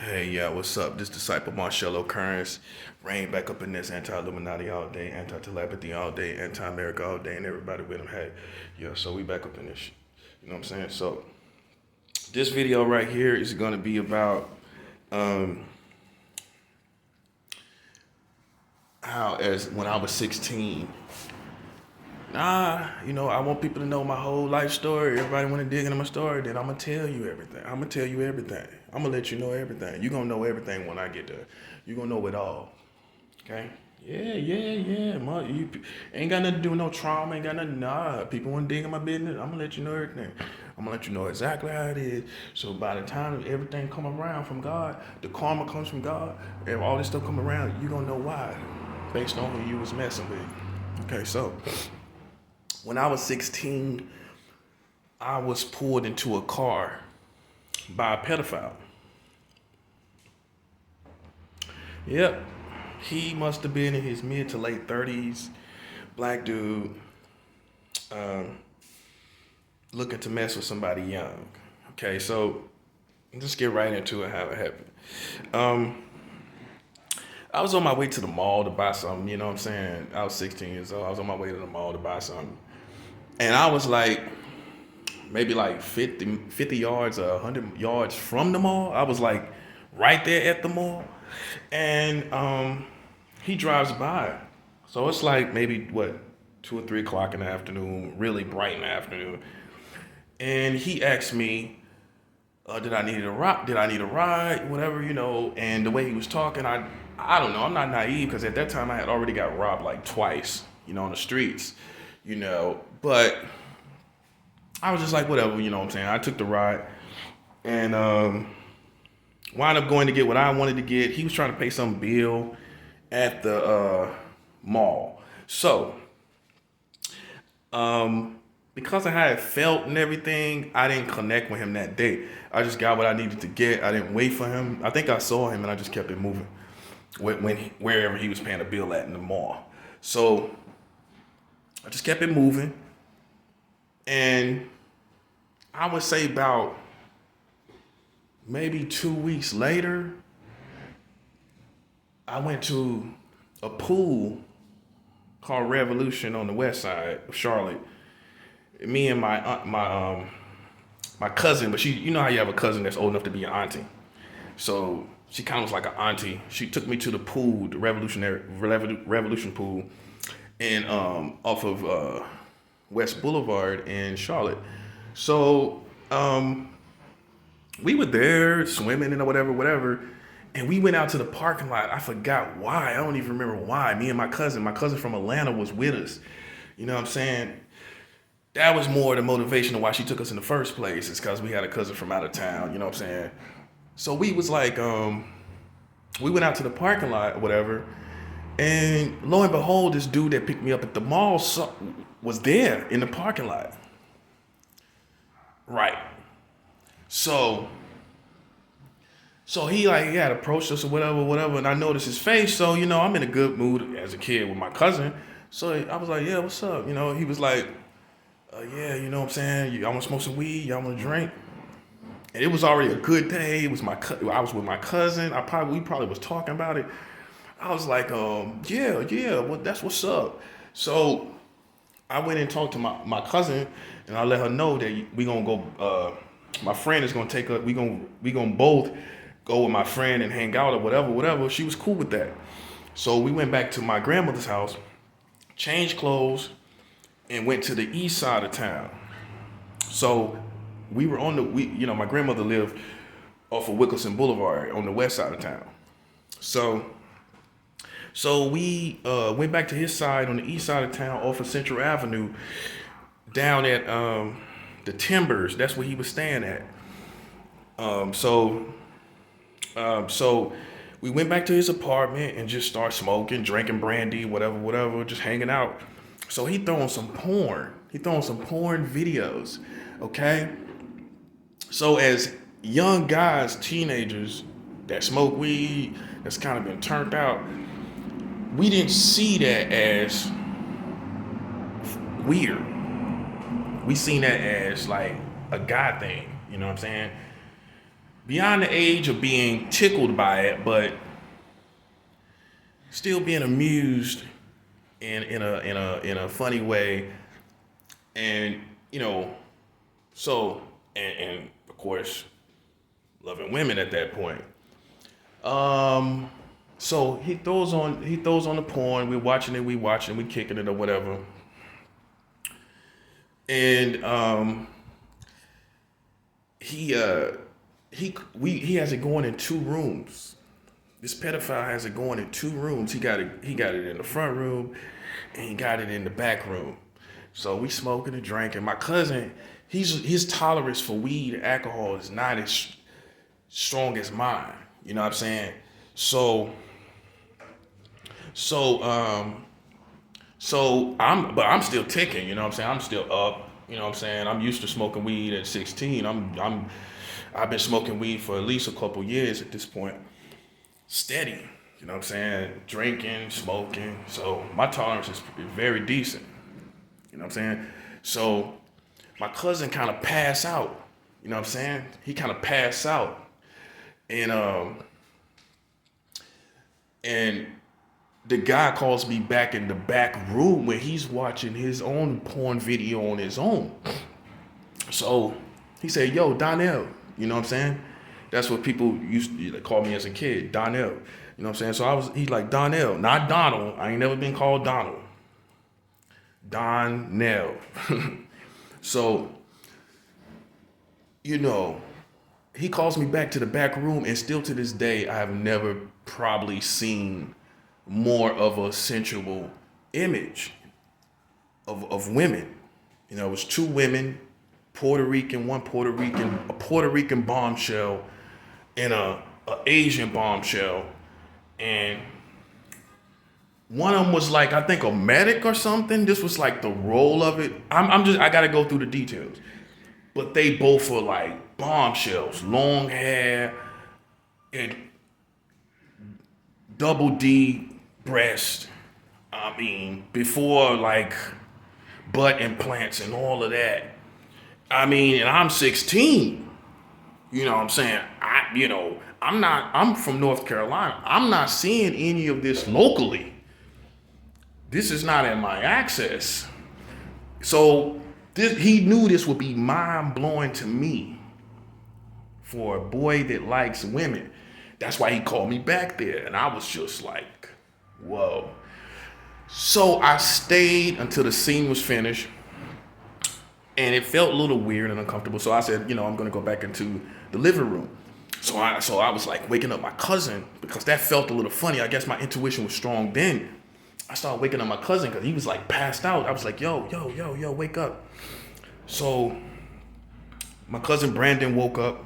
Hey, yeah, what's up? This disciple Marshall Occurrence. Rain back up in this anti-Illuminati all day, anti-telepathy all day, anti-America all day, and everybody with them. Hey, yeah, so we back up in this shit. You know what I'm saying? So this video right here is going to be about um, how, as when I was 16, I want people to know my whole life story. Everybody want to dig into my story, then I'm going to tell you everything. I'm going to tell you everything. I'm going to let you know everything. You're going to know everything when I get there. You're going to know it all. Okay? Yeah. You ain't got nothing to do with no trauma. Ain't got nothing. Nah, people want to dig in my business. I'm going to let you know everything. I'm going to let you know exactly how it is. So by the time everything come around from God, the karma comes from God, and all this stuff come around, you're going to know why, based on who you was messing with. Okay, so when I was 16, I was pulled into a car by a pedophile. Yep, he must have been in his mid to late 30s, black dude, looking to mess with somebody young. Okay, so let's get right into it, how it happened. I was on my way to the mall to buy something, you know what I'm saying? I was 16 years old. I was on my way to the mall to buy something. And I was like, maybe like 50 yards or 100 yards from the mall. I was like right there at the mall. And he drives by. So it's like maybe, 2 or 3 o'clock in the afternoon, really bright in the afternoon. And he asked me, did I need a ride, whatever, and the way he was talking, I don't know, I'm not naive, because at that time I had already got robbed like twice, on the streets, but I was just like, whatever, you know what I'm saying? I took the ride and wound up going to get what I wanted to get. He was trying to pay some bill at the mall. So, because of how it felt and everything, I didn't connect with him that day. I just got what I needed to get. I didn't wait for him. I think I saw him and I just kept it moving wherever he was paying a bill at in the mall. So I just kept it moving. And I would say about maybe 2 weeks later, I went to a pool called Revolution on the west side of Charlotte. Me and my cousin, but she, how you have a cousin that's old enough to be an auntie. So she kind of was like an auntie. She took me to the pool, the Revolution pool, and off of West Boulevard in Charlotte. So we were there swimming and whatever, and we went out to the parking lot. I forgot why. I don't even remember why. Me and my cousin from Atlanta was with us. You know what I'm saying? That was more the motivation of why she took us in the first place. It's because we had a cousin from out of town. You know what I'm saying? So we was like, we went out to the parking lot or whatever, and lo and behold, this dude that picked me up at the mall was there in the parking lot. Right. So he had approached us or whatever, and I noticed his face. So, I'm in a good mood as a kid with my cousin. So I was like, yeah, what's up? He was like, yeah, you know what I'm saying? Y'all want to smoke some weed? Y'all want to drink? And it was already a good day. It was I was with my cousin. We probably was talking about it. I was like, yeah, well, that's what's up. So I went and talked to my cousin, and I let her know that we gonna go. My friend is gonna take her. We gonna both go with my friend and hang out or whatever. She was cool with that. So we went back to my grandmother's house, changed clothes, and went to the east side of town. So we were my grandmother lived off of Wickelson Boulevard on the west side of town. So we went back to his side on the east side of town off of Central Avenue down at the Timbers. That's where he was staying at. So we went back to his apartment and just started smoking, drinking brandy, whatever, just hanging out. So he throwing some porn. Videos, okay? So as young guys, teenagers that smoke weed, that's kind of been turned out, we didn't see that as weird. We seen that as like a God thing, you know what I'm saying? beyond the age of being tickled by it, but still being amused in a funny way, and so and of course loving women at that point. So he throws on the porn. We're watching it. We kicking it or whatever. And he has it going in 2 rooms. This pedophile has it going in 2 rooms. He got it in the front room, and he got it in the back room. So we smoking and drinking. My cousin, his tolerance for weed and alcohol is not as strong as mine. You know what I'm saying? But I'm still ticking. You know what I'm saying? I'm still up. You know what I'm saying? I'm used to smoking weed at 16. I've been smoking weed for at least a couple years at this point. Steady. You know what I'm saying? Drinking, smoking. So my tolerance is very decent. You know what I'm saying? So my cousin kind of passed out. You know what I'm saying? He kind of passed out. And the guy calls me back in the back room where he's watching his own porn video on his own. So he said, "Yo, Donnell," you know what I'm saying? That's what people used to call me as a kid, Donnell. You know what I'm saying? He's like, "Donnell," not Donald. I ain't never been called Donald. Donnell. So, he calls me back to the back room, and still to this day, I have never probably seen more of a sensual image of women. It was 2 women, a Puerto Rican bombshell, and a Asian bombshell, and one of them was like, I think, a medic or something. This was like the role of it. I gotta go through the details. But they both were like bombshells, long hair, and double D breast. I mean, before like butt implants and all of that. I mean, and I'm 16. You know what I'm saying? I'm from North Carolina. I'm not seeing any of this locally. This is not in my access. So he knew this would be mind-blowing to me for a boy that likes women. That's why he called me back there. And I was just like, whoa. So I stayed until the scene was finished. And it felt a little weird and uncomfortable. So I said, I'm going to go back into the living room. So I was like waking up my cousin because that felt a little funny. I guess my intuition was strong then. I started waking up my cousin because he was like passed out. I was like, yo, wake up. So my cousin Brandon woke up,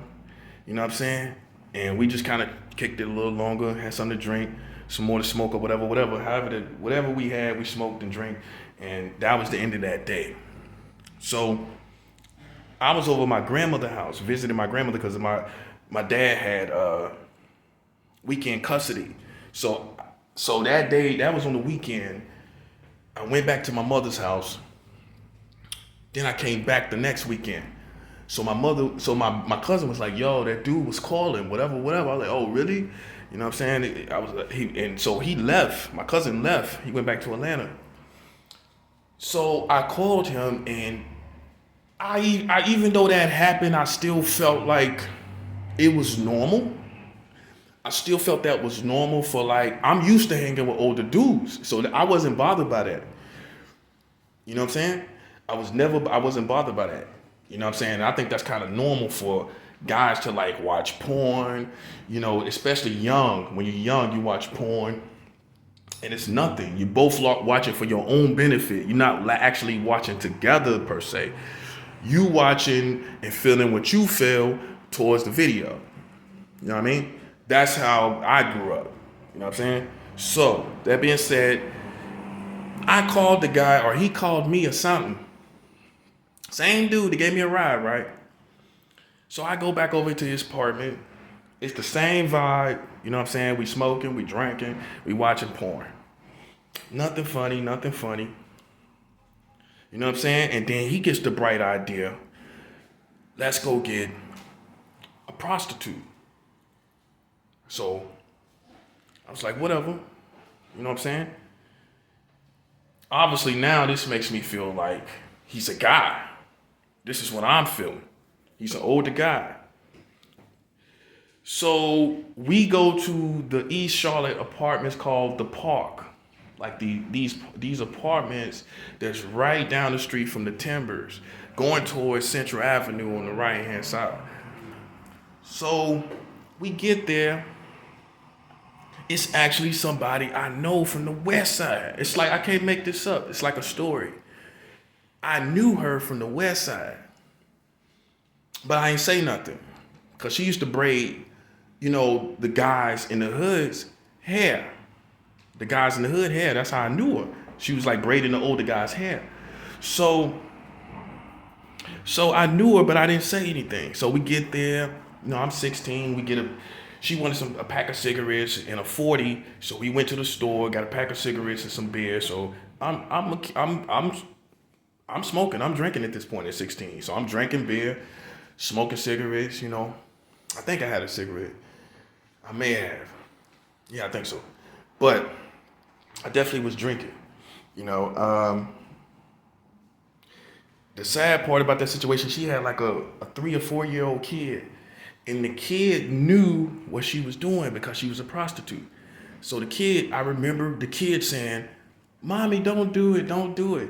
you know what I'm saying? And we just kind of kicked it a little longer, had something to drink, some more to smoke or whatever. Whatever we had, we smoked and drank. And that was the end of that day. So I was over at my grandmother's house, visiting my grandmother because my dad had weekend custody. So that day, that was on the weekend, I went back to my mother's house. Then I came back the next weekend. So my cousin was like, "Yo, that dude was calling, whatever." I was like, "Oh, really?" You know what I'm saying? So he left. My cousin left. He went back to Atlanta. So I called him, and I even though that happened, I still felt like it was normal. I still felt that was normal for I'm used to hanging with older dudes. So I wasn't bothered by that. You know what I'm saying? I wasn't bothered by that. You know what I'm saying? I think that's kind of normal for guys to watch porn, especially young. When you're young, you watch porn and it's nothing. You both watch it for your own benefit. You're not actually watching together per se. You watching and feeling what you feel towards the video. You know what I mean? That's how I grew up. You know what I'm saying? So, that being said, I called the guy, or he called me or something. Same dude that gave me a ride, right? So I go back over to his apartment. It's the same vibe. You know what I'm saying? We smoking, we drinking, we watching porn. Nothing funny. You know what I'm saying? And then he gets the bright idea. Let's go get a prostitute. So I was like, whatever. You know what I'm saying? Obviously now this makes me feel like he's a guy. This is what I'm feeling. He's an older guy. So we go to the East Charlotte apartments called The Park. Like these apartments that's right down the street from the Timbers, going towards Central Avenue on the right hand side. So we get there. It's actually somebody I know from the West Side. It's like I can't make this up. It's like a story. I knew her from the West Side, but I ain't say nothing because she used to braid, the guys in the hood's hair. The guys in the hood hair. That's how I knew her. She was like braiding the older guy's hair. So I knew her, but I didn't say anything. So we get there. I'm 16. She wanted a pack of cigarettes and a 40. So we went to the store, got a pack of cigarettes and some beer. So I'm smoking. I'm drinking at this point at 16. So I'm drinking beer, smoking cigarettes. I think I had a cigarette. I may have. Yeah, I think so. But I definitely was drinking. The sad part about that situation, she had like a 3 or 4 year old kid, and the kid knew what she was doing because she was a prostitute. So I remember the kid saying, "Mommy, don't do it, don't do it."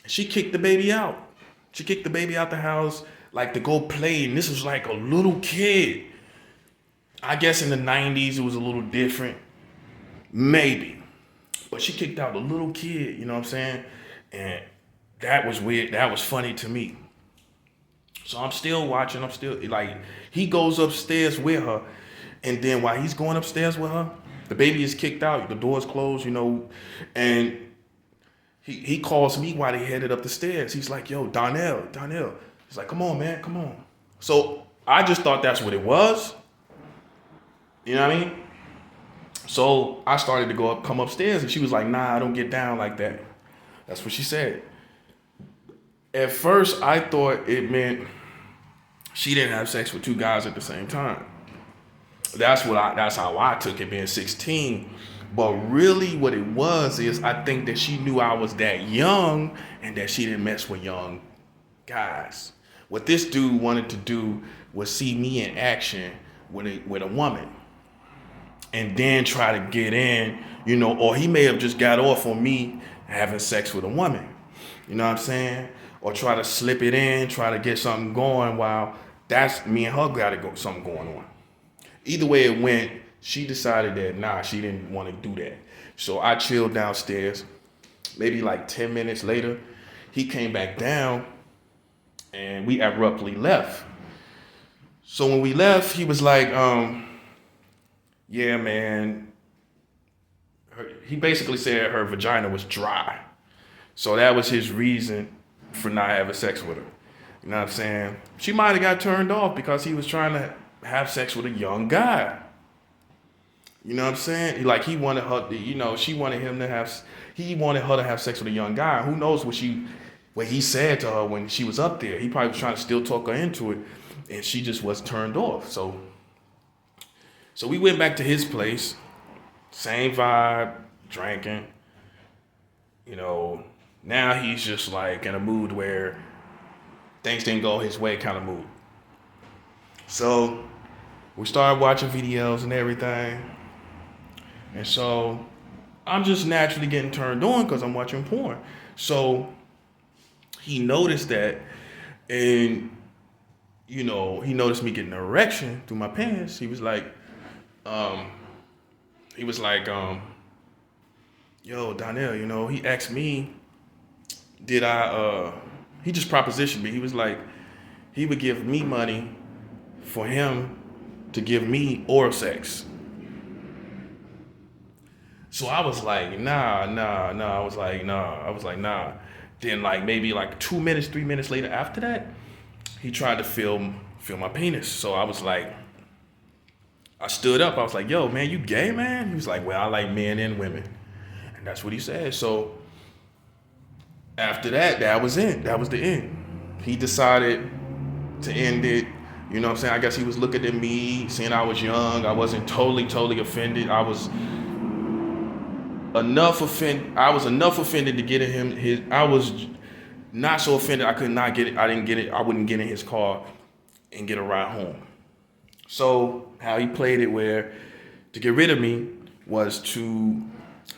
She kicked the baby out. She kicked the baby out the house like to go play, and this was like a little kid. I guess in the 90s it was a little different, maybe. But she kicked out a little kid, you know what I'm saying? And that was weird. That was funny to me. So I'm still watching. I'm still like, he goes upstairs with her. And then while he's going upstairs with her, the baby is kicked out. The door's closed, and he calls me while they headed up the stairs. He's like, "Yo, Donnell. He's like, "Come on, man, come on." So I just thought that's what it was. You know what I mean? So I started to come upstairs, and she was like, "Nah, I don't get down like that." That's what she said. At first, I thought it meant she didn't have sex with two guys at the same time. That's how I took it, being 16. But really what it was is I think that she knew I was that young and that she didn't mess with young guys. What this dude wanted to do was see me in action with a woman, and then try to get in, or he may have just got off on me having sex with a woman. You know what I'm saying? Or try to slip it in, try to get something going while that's me and her got something going on. Either way it went, she decided that, she didn't want to do that. So I chilled downstairs. Maybe like 10 minutes later, he came back down and we abruptly left. So when we left, he was like, yeah, man. He basically said her vagina was dry. So that was his reason for not having sex with her. You know what I'm saying? She might have got turned off because he was trying to have sex with a young guy. You know what I'm saying? Like he wanted her to, he wanted her to have sex with a young guy. Who knows what he said to her when she was up there. He probably was trying to still talk her into it, and she just was turned off. So we went back to his place, same vibe, drinking. Now he's just like in a mood where things didn't go his way kind of mood. So we started watching videos and everything. And so I'm just naturally getting turned on because I'm watching porn. So he noticed that, and he noticed me getting an erection through my pants. He was like, "Yo, Donnell, he asked me, he just propositioned me. He was like, he would give me money for him to give me oral sex." So I was like, nah. I was like, nah. Then like maybe like 2 minutes, 3 minutes later after that, he tried to feel my penis. So I was like, I stood up. I was like, "Yo, man, you gay, man?" He was like, "Well, I like men and women." And that's what he said. So after that, that was it. That was the end. He decided to end it You know what I'm saying? I guess he was looking at me, seeing I was young. I wasn't totally offended. I was enough offended to get in him his. I was not so offended I could not get it. I didn't get it. I wouldn't get in his car and get a ride home. So how he played it, where to get rid of me was to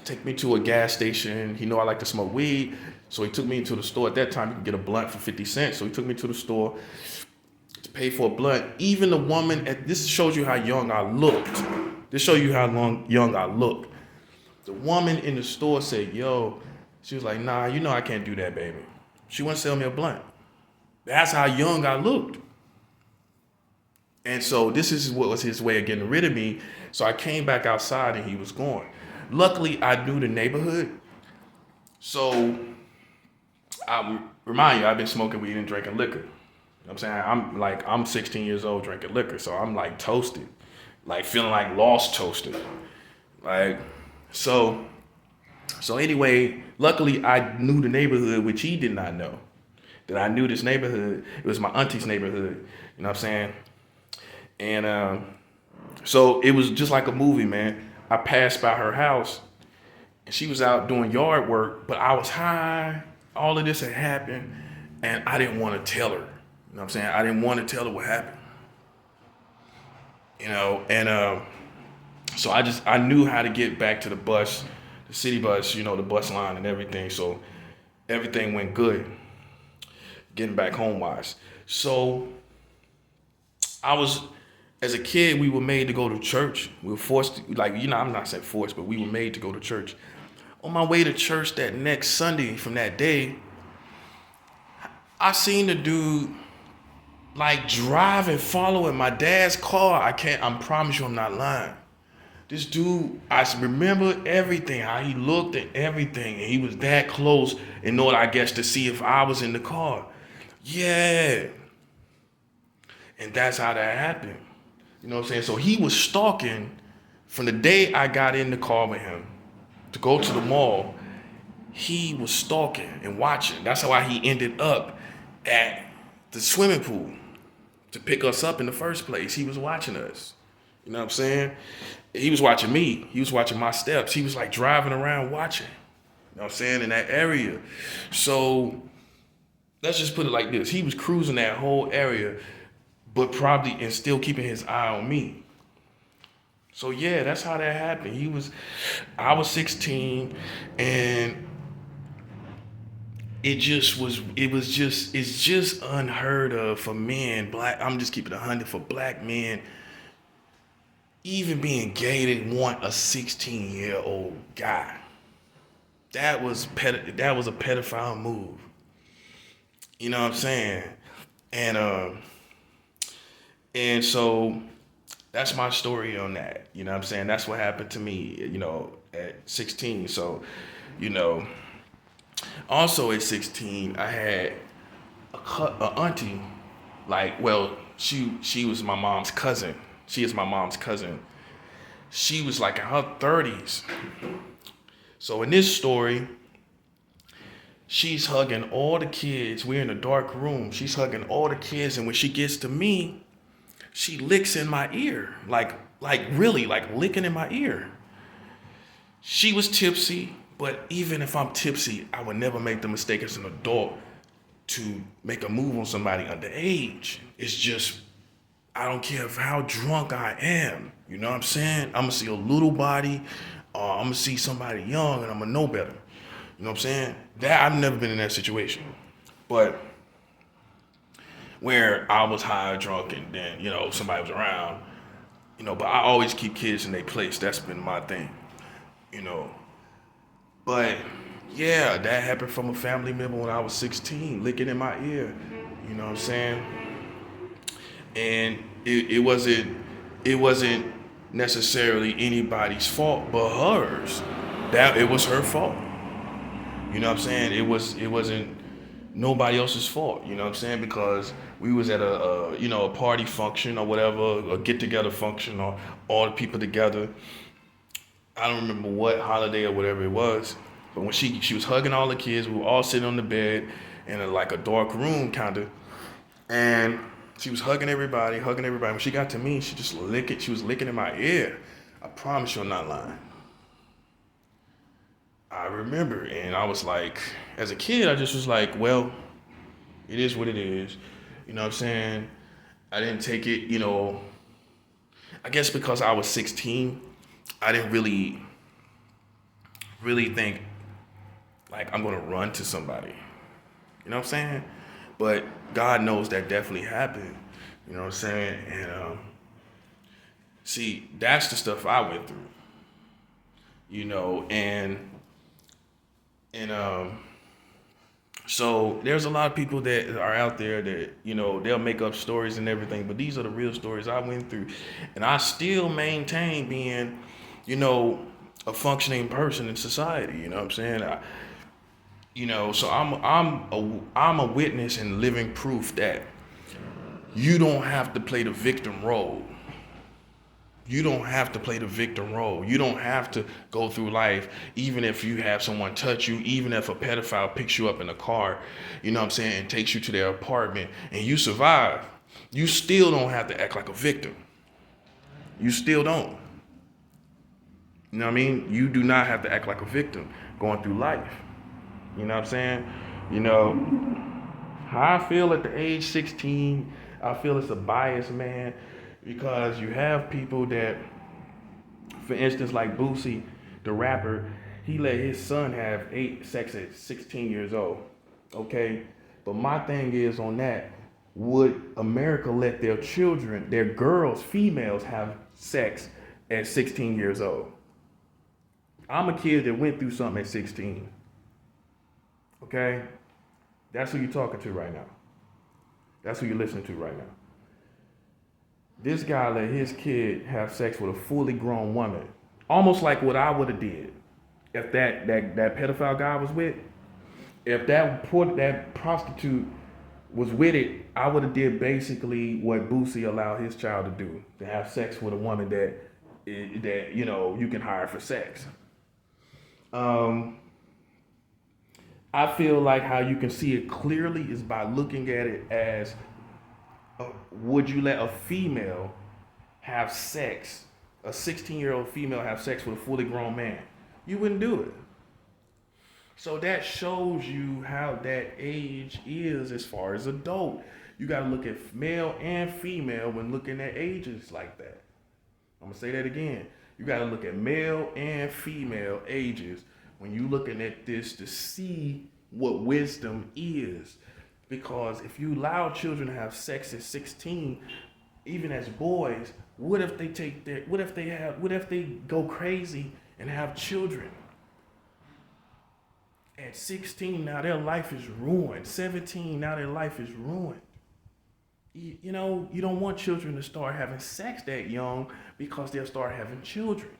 take me to a gas station. He know I like to smoke weed, so he took me to the store. At that time, you could get a blunt for 50 cents. So he took me to the store to pay for a blunt. Even the woman this shows you how young I looked. This shows you how young I looked. The woman in the store said, "Yo," she was like, "Nah, you know I can't do that, baby." She wouldn't sell me a blunt. That's how young I looked. And so this is what was his way of getting rid of me. So I came back outside and he was gone. Luckily, I knew the neighborhood. So I remind you, I've been smoking weed and drinking liquor. You know what I'm saying? I'm 16 years old drinking liquor. So I'm like toasted, like feeling like lost toasted. Like, so anyway, luckily I knew the neighborhood, which he did not know. That I knew this neighborhood. It was my auntie's neighborhood. You know what I'm saying? And so it was just like a movie, man. I passed by her house and she was out doing yard work, but I was high. All of this had happened and I didn't want to tell her. You know what I'm saying? I didn't want to tell her what happened. You know, and so I knew how to get back to the bus, the city bus, you know, the bus line and everything. So everything went good getting back home wise. So as a kid, we were made to go to church. We were forced to, like, you know, I'm not saying forced, but we were made to go to church. On my way to church that next Sunday from that day, I seen the dude like driving, following my dad's car. I promise you I'm not lying. This dude, I remember everything, how he looked and everything. And he was that close in order, I guess, to see if I was in the car. Yeah. And that's how that happened. You know what I'm saying? So he was stalking from the day I got in the car with him to go to the mall. He was stalking and watching. That's why he ended up at the swimming pool to pick us up in the first place. He was watching us. You know what I'm saying? He was watching me. He was watching my steps. He was like driving around watching. You know what I'm saying? In that area. So let's just put it like this. He was cruising that whole area, but probably and still keeping his eye on me. So yeah, that's how that happened. I was 16 and it's just unheard of for men, I'm just keeping it 100 for black men, even being gay, they want a 16-year-old guy. That was a pedophile move. You know what I'm saying? And so that's my story on that. You know what I'm saying? That's what happened to me, you know, at 16. So, you know, also at 16, I had a auntie, like, well, she was my mom's cousin. She is my mom's cousin. She was like in her 30s. So in this story, she's hugging all the kids. We're in a dark room. She's hugging all the kids, and when she gets to me, she licks in my ear, like really, like licking in my ear. She was tipsy, but even if I'm tipsy, I would never make the mistake as an adult to make a move on somebody underage. It's just, I don't care how drunk I am. You know what I'm saying? I'm gonna see a little body, I'm gonna see somebody young, and I'm gonna know better. You know what I'm saying? I've never been in that situation, but where I was high or drunk and then, you know, somebody was around, you know, but I always keep kids in their place. That's been my thing, you know. But yeah, that happened from a family member when I was 16, licking in my ear, you know what I'm saying? And it wasn't necessarily anybody's fault but hers. It was her fault. You know what I'm saying? It wasn't nobody else's fault, you know what I'm saying? Because we was at a party function or whatever, a get together function, or all the people together. I don't remember what holiday or whatever it was, but when she was hugging all the kids, we were all sitting on the bed in a dark room kind of, and She was hugging everybody, hugging everybody. When she got to me, she just licking. She was licking in my ear. I promise you, I'm not lying. I remember, and I was like, as a kid, I just was like, well, it is what it is. You know what I'm saying? I didn't take it, I guess because I was 16, I didn't really think like I'm gonna run to somebody. You know what I'm saying? But God knows that definitely happened. You know what I'm saying? And see, that's the stuff I went through. And so there's a lot of people that are out there that, they'll make up stories and everything, but these are the real stories I went through. And I still maintain being, a functioning person in society, you know what I'm saying? So I'm a witness and living proof that you don't have to play the victim role. You don't have to play the victim role. You don't have to go through life, even if you have someone touch you, even if a pedophile picks you up in a car, and takes you to their apartment and you survive. You still don't have to act like a victim. You still don't. You know what I mean? You do not have to act like a victim going through life. You know what I'm saying? How I feel at the age 16, I feel it's a bias, man, because you have people that, for instance, like Boosie, the rapper, he let his son have sex at 16 years old, okay? But my thing is on that, would America let their children, their girls, females, have sex at 16 years old? I'm a kid that went through something at 16. Okay? That's who you're talking to right now. That's who you're listening to right now. This guy let his kid have sex with a fully grown woman. Almost like what I would have did if that pedophile guy was with. If that prostitute was with it, I would have did basically what Boosie allowed his child to do. To have sex with a woman that you can hire for sex. I feel like how you can see it clearly is by looking at it as, would you let a female have sex, a 16-year-old female have sex with a fully grown man? You wouldn't do it. So that shows you how that age is as far as adult. You got to look at male and female when looking at ages like that. I'm going to say that again. You got to look at male and female ages when you looking at this to see what wisdom is. Because if you allow children to have sex at 16, even as boys, what if they go crazy and have children? At 16, now their life is ruined. 17, now their life is ruined. You don't want children to start having sex that young because they'll start having children.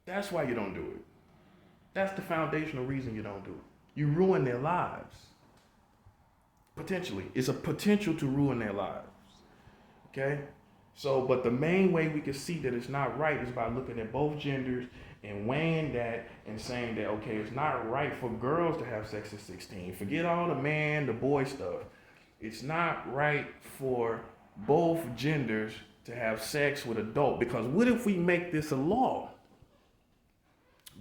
That's why you don't do it. That's the foundational reason you don't do it. You ruin their lives. Potentially. It's a potential to ruin their lives. Okay? So, but the main way we can see that it's not right is by looking at both genders and weighing that and saying that, okay, it's not right for girls to have sex at 16. Forget all the man, the boy stuff. It's not right for both genders to have sex with adult, because what if we make this a law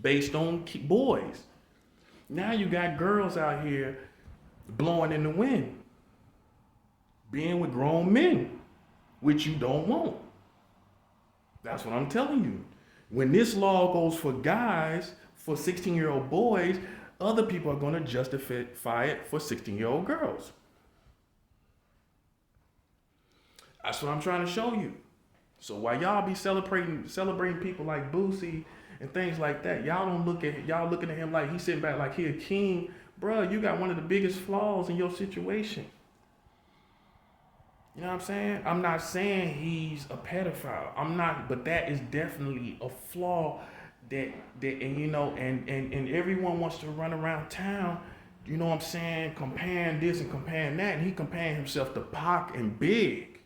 based on boys? Now you got girls out here blowing in the wind, being with grown men, which you don't want. That's what I'm telling you. When this law goes for guys, for 16-year-old boys, other people are going to justify it for 16-year-old girls. That's what I'm trying to show you. So while y'all be celebrating people like Boosie and things like that, y'all looking at him like he's sitting back like he a king. Bruh, you got one of the biggest flaws in your situation. You know what I'm saying? I'm not saying he's a pedophile. I'm not, but that is definitely a flaw that and everyone wants to run around town, you know what I'm saying, comparing this and comparing that, and he comparing himself to Pac and Big.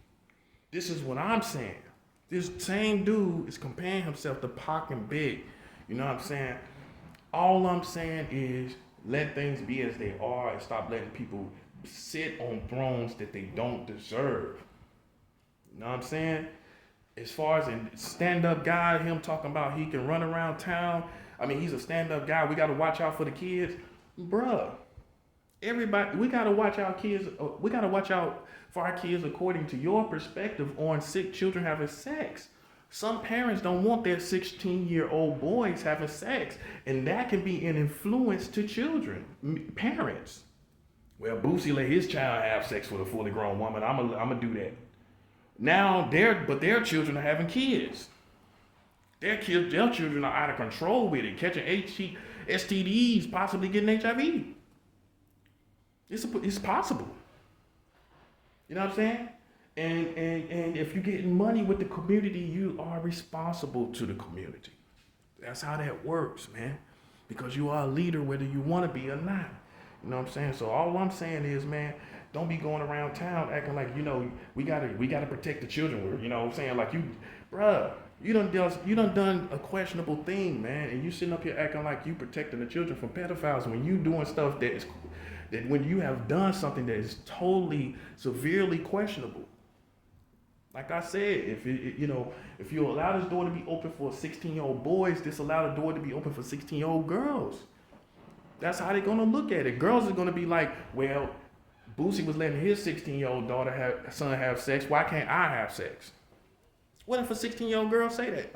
This is what I'm saying. This same dude is comparing himself to Pac and Big. You know what I'm saying? All I'm saying is let things be as they are and stop letting people sit on thrones that they don't deserve. You know what I'm saying? As far as a stand-up guy, him talking about he can run around town. I mean, he's a stand-up guy. We got to watch out for the kids, bruh. Everybody, we got to watch our kids. We got to watch out for our kids according to your perspective on sick children having sex. Some parents don't want their 16-year-old boys having sex, and that can be an influence to children, parents. Well, Boosie let his child have sex with a fully grown woman. I'm gonna do that. Now their children are having kids. Their children are out of control with it, catching STDs, possibly getting HIV. It's possible. You know what I'm saying? And if you're getting money with the community, you are responsible to the community. That's how that works, man. Because you are a leader whether you want to be or not. You know what I'm saying? So all I'm saying is, man, don't be going around town acting like, we gotta protect the children. You know what I'm saying? Like you done a questionable thing, man, and you sitting up here acting like you protecting the children from pedophiles when you doing stuff that when you have done something that is totally severely questionable. Like I said, if you allow this door to be open for 16-year-old boys, this allow the door to be open for 16-year-old girls. That's how they're gonna look at it. Girls are gonna be like, well, Boosie was letting his 16-year-old son have sex. Why can't I have sex? What if a 16-year-old girl say that?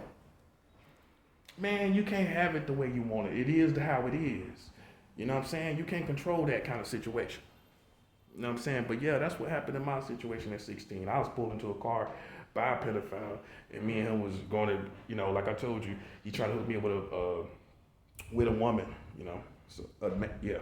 Man, you can't have it the way you want it. It is how it is. You know what I'm saying? You can't control that kind of situation. You know what I'm saying? But yeah, that's what happened in my situation at 16. I was pulled into a car by a pedophile, and me and him was going to, like I told you, he tried to hook me up with a woman, So, yeah.